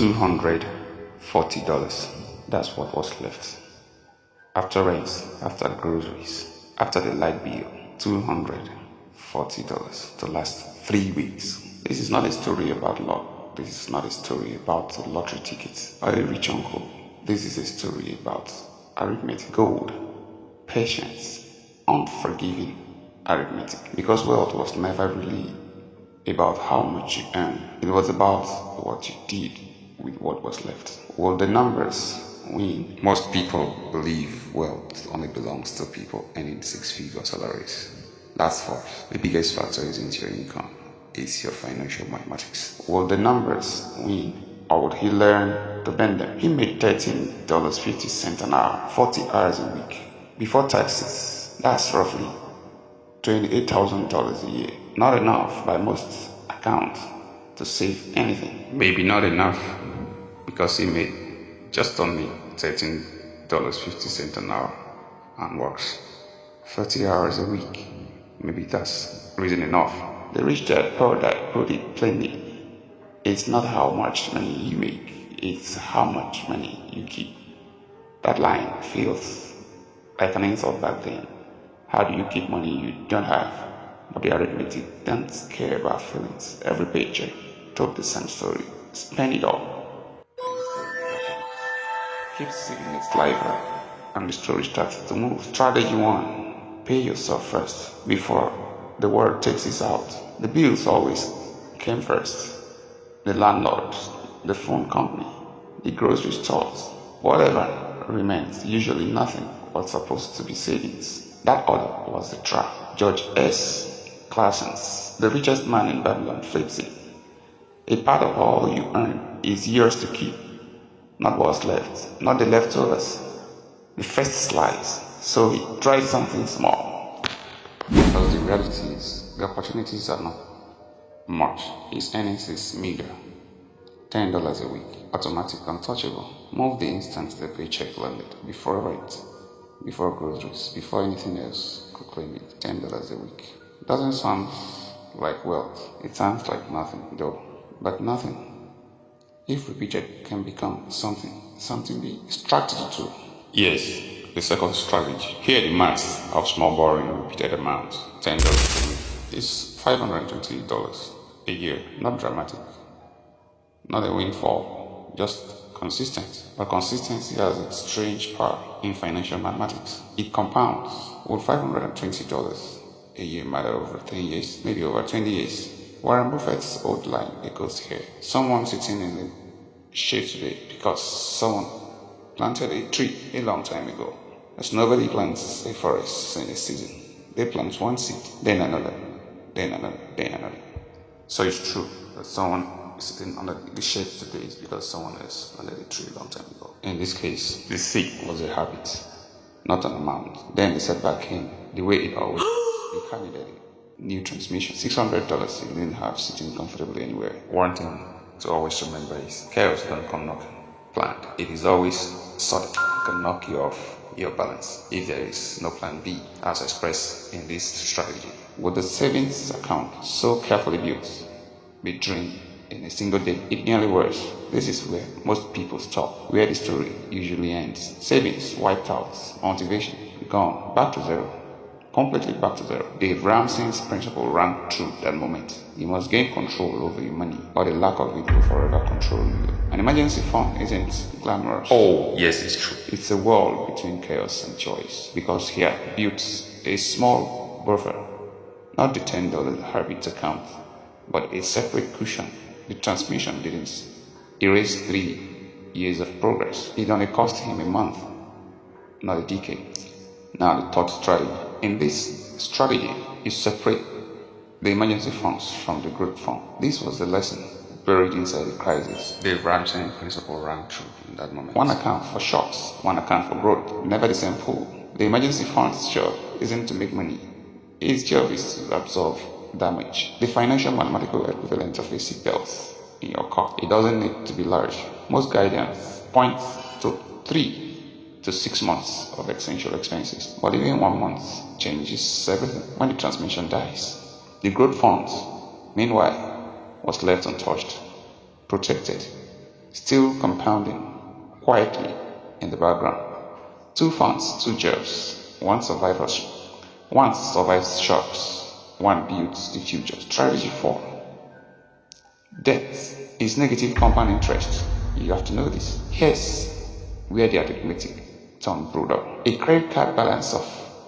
$240. That's what was left. After rent, after groceries, after the light bill, $240 to last 3 weeks. This is not a story about luck. This is not a story about a lottery ticket or a rich uncle. This is a story about arithmetic, gold, patience, unforgiving arithmetic. Because wealth was never really about how much you earn. It was about what you did with what was left. Well, the numbers win. Most people believe wealth only belongs to people earning 6-figure salaries. That's false. The biggest factor isn't your income, it's your financial mathematics. Will the numbers win, or would he learn to bend them? He made $13.50 an hour, 40 hours a week. Before taxes, that's roughly $28,000 a year. Not enough by most accounts to save anything. Maybe not enough because he made just only $13.50 an hour and works 30 hours a week. Maybe that's reason enough. The rich dad, poor dad put it plainly. It's not how much money you make, it's how much money you keep. That line feels like an insult back then. How do you keep money you don't have? But the arithmetic don't care about feelings. Every paycheck told the same story. Spend it all. Keep seeing its lighter, and the story starts to move. Strategy 1. Pay yourself first before the world takes it out. The bills always came first. The landlord, the phone company, the grocery stores, whatever remains, usually nothing was supposed to be savings. That order was the trap. George S. Classens, the richest man in Babylon, flips it. A part of all you earn is yours to keep, not what's left, not the leftovers, the first slice. So he tried something small. Because the reality is, the opportunities are not much. His earnings is meager. $10 a week, automatic, untouchable. Move the instant the paycheck landed, before rent, before groceries, before anything else could claim it. $10 a week. Doesn't sound like wealth. It sounds like nothing, though. But nothing, if repeated, can become something big. Strategy 2. Yes, the second strategy. Here the maths of small borrowing repeated amounts. $10 a week is $520 a year. Not dramatic. Not a windfall. Just consistent. But consistency has its strange power in financial mathematics. It compounds. Would $520 a year matter over 10 years? Maybe over 20 years. Warren Buffett's old line echoes here. Someone sitting in the shade today because someone planted a tree a long time ago. As nobody plants a forest in a season. They plant one seed, then another, then another, then another. So it's true that someone is sitting under the shade today is because someone else planted a tree a long time ago. In this case, the seed was a habit, not an amount. Then the setback came the way it always is. They needed it. New transmission, $600 he didn't have sitting comfortably anywhere. One thing to always remember is chaos don't come knocking. Planned. It is always sudden. It can knock you off your balance if there is no plan B, as expressed in this strategy. With the savings account so carefully built be drained in a single day, it nearly works. This is where most people stop, where the story usually ends. Savings wiped out, motivation gone, back to zero. Completely back to zero. Dave Ramsey's principle ran through that moment. You must gain control over your money, or the lack of it will forever control you. An emergency fund isn't glamorous. Oh, yes, it's true. It's a wall between chaos and choice. Because here built a small buffer, not the $10 habit account, but a separate cushion. The transmission didn't erase 3 years of progress. It only cost him a month, not a decade. Now the third strategy. In this strategy, you separate the emergency funds from the growth fund. This was the lesson buried inside the crisis. The Ramsey principle rang true in that moment. One account for shocks, one account for growth, never the same pool. The emergency fund's job isn't to make money. Its job is to absorb damage. The financial mathematical equivalent of a seatbelt in your car. It doesn't need to be large. Most guidance points to 3 to 6 months of essential expenses. But even 1 month changes everything when the transmission dies. The growth funds, meanwhile, was left untouched, protected, still compounding quietly in the background. 2 funds, 2 jobs, one survives shocks, one builds the future. Strategy 4. Debt is negative compound interest. You have to know this. Here's where the arithmetic turned brutal. A credit card balance of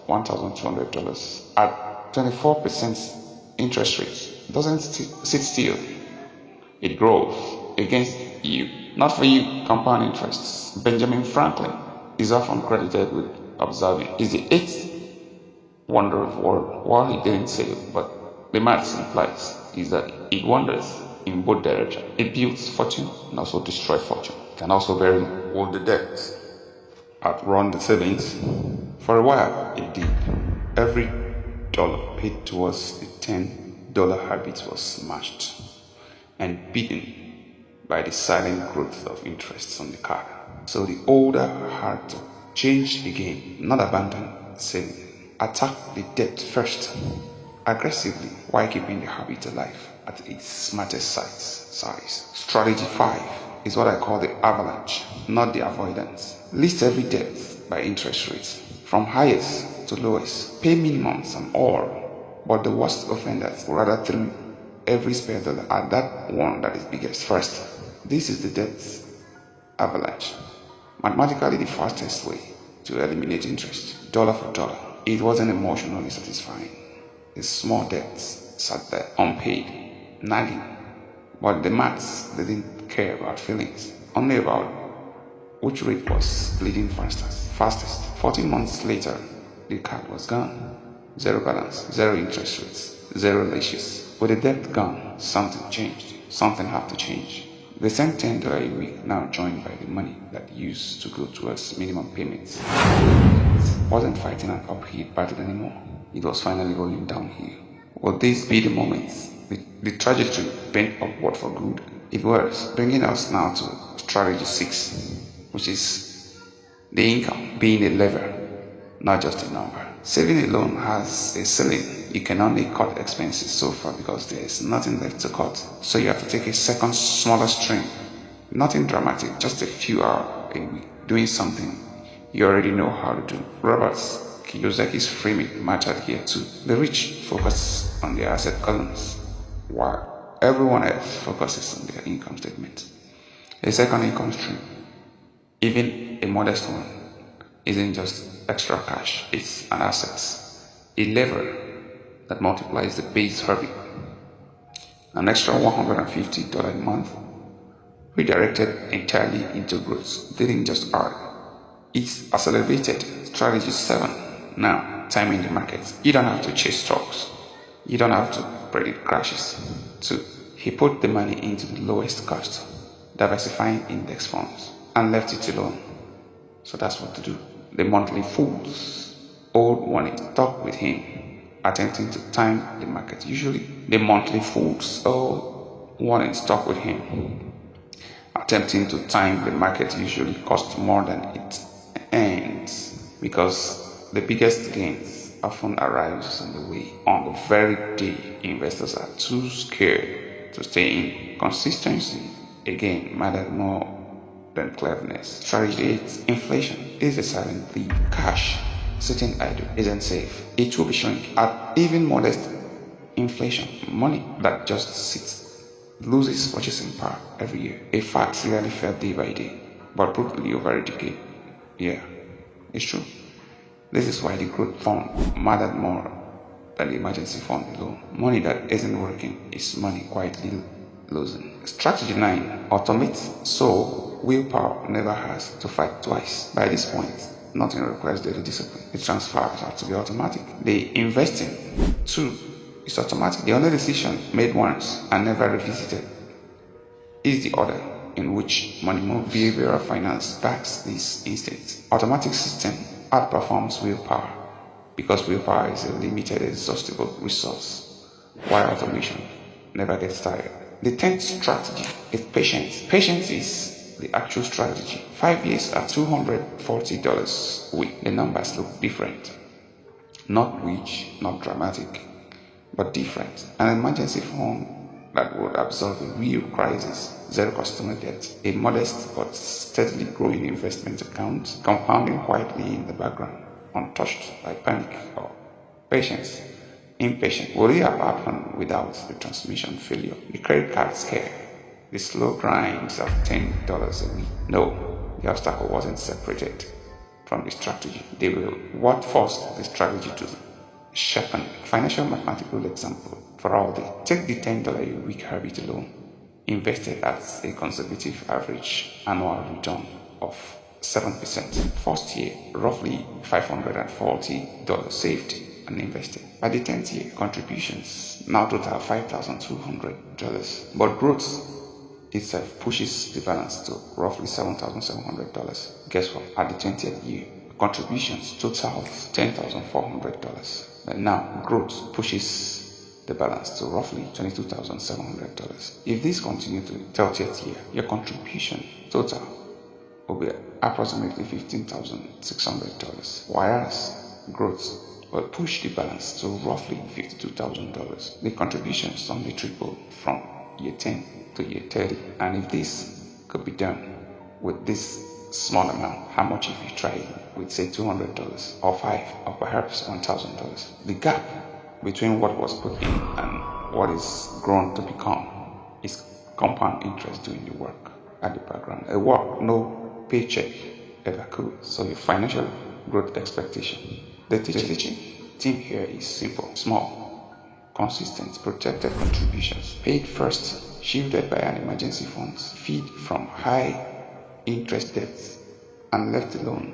$1,200 at 24% interest rate doesn't sit still. It grows against you, not for you. Compound interests. Benjamin Franklin is often credited with observing is the 8th wonder of the world. While he didn't say it, but the maths implies is that it wonders in both directions. It builds fortune and also destroys fortune. It can also bury all the debts, outrun the savings. For a while, it did. Every dollar paid towards the $10 habit was smashed and beaten by the silent growth of interest on the card. So the older had to change the game, not abandon saving. Attack the debt first, aggressively, while keeping the habit alive at its smartest size. Strategy 5 is what I call the avalanche, not the avoidance. List every debt by interest rates, from highest to lowest. Pay minimums on all, but the worst offenders rather throw every spare dollar at that one that is biggest first. This is the debt avalanche. Mathematically the fastest way to eliminate interest, dollar for dollar. It wasn't emotionally satisfying. The small debts sat there, unpaid, nagging. But the maths didn't care about feelings, only about which rate was bleeding fastest. 14 months later, the card was gone. Zero balance, zero interest rates, zero leashes. With the debt gone, something changed. Something had to change. The same $10 a week now joined by the money that used to go towards minimum payments wasn't fighting an uphill battle anymore. It was finally rolling downhill. Would this be the moment the trajectory bent upward for good? It was, bringing us now to strategy 6, which is the income being a lever, not just a number. Saving alone has a ceiling. You can only cut expenses so far because there is nothing left to cut. So you have to take a second smaller stream. Nothing dramatic, just a few hours a week doing something you already know how to do. Robert Kiyosaki's framing mattered here too. The rich focus on their asset columns, while everyone else focuses on their income statement. A second income stream, even a modest one, isn't just extra cash, it's an asset, a lever that multiplies the base habit. An extra $150 a month, redirected entirely into growth, didn't just add, it's accelerated. Strategy 7. Now, timing the market. You don't have to chase stocks. You don't have to predict crashes. 2. He put the money into the lowest cost, diversifying index funds, and left it alone. So that's what to do. The monthly fools, old money stuck with him, attempting to time the market. Usually, the monthly fools, old money stuck with him, attempting to time the market usually costs more than it earns, because the biggest gains often arrives on the way, on the very day investors are too scared to stay in. Consistency, again, mattered more than cleverness. Strategy 8. Inflation is a silent thief. Cash sitting idle isn't safe. It will be shrinking. At even modest inflation, money that just sits loses purchasing power every year. A fact rarely felt day by day, but brutally over a decade. Yeah, it's true. This is why the growth fund mattered more than the emergency fund alone. Money that isn't working is money quietly losing. Strategy 9. Automate so willpower never has to fight twice. By this point, nothing requires daily discipline. The transfers have to be automatic. The investing, too, is automatic. The only decision made once and never revisited is the order in which money moves. Behavioral finance backs this instinct. Automatic system outperforms willpower because willpower is a limited, exhaustible resource, while automation never gets tired. The 10th strategy is patience. Patience is the actual strategy. 5 years at $240 a week. The numbers look different. Not rich, not dramatic, but different. An emergency fund that would absorb a real crisis, zero customer debt, a modest but steadily growing investment account, compounding quietly in the background, untouched by panic or patience. Impatient. Will it have happened without the transmission failure, the credit card scare, the slow grinds of $10 a week? No, the obstacle wasn't separated from the strategy. They were what forced the strategy to sharpen. Financial mathematical example for all day. Take the $10 a week habit alone, invested at a conservative average annual return of 7%. First year, roughly $540 saved and invested. By the 10th year, contributions now total $5,200, but growth itself pushes the balance to roughly $7,700. Guess what? At the 20th year, contributions total $10,400. But now growth pushes the balance to roughly $22,700. If this continues to the 30th year, your contribution total will be approximately $15,600, whereas growth will push the balance to roughly $52,000. The contributions only tripled from year 10 to year 30. And if this could be done with this small amount, how much if you try with say $200 or $5 or perhaps $1,000? The gap between what was put in and what is grown to become is compound interest doing the work at the background. A work no paycheck ever could. So your financial growth expectation. The teaching team here is simple, small, consistent, protected contributions, paid first, shielded by an emergency fund, feed from high interest debts, and left alone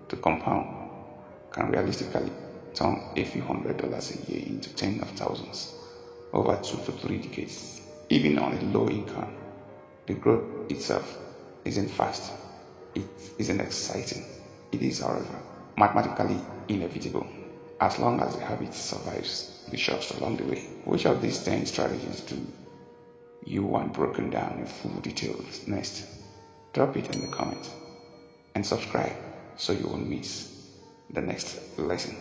to compound can realistically turn a few $100s a year into tens of thousands over 2 to 3 decades. Even on a low income, the growth itself isn't fast, it isn't exciting. It is, however, mathematically inevitable as long as the habit survives the shocks along the way. Which of these 10 strategies do you want broken down in full details next? Drop it in the comments and subscribe so you won't miss the next lesson.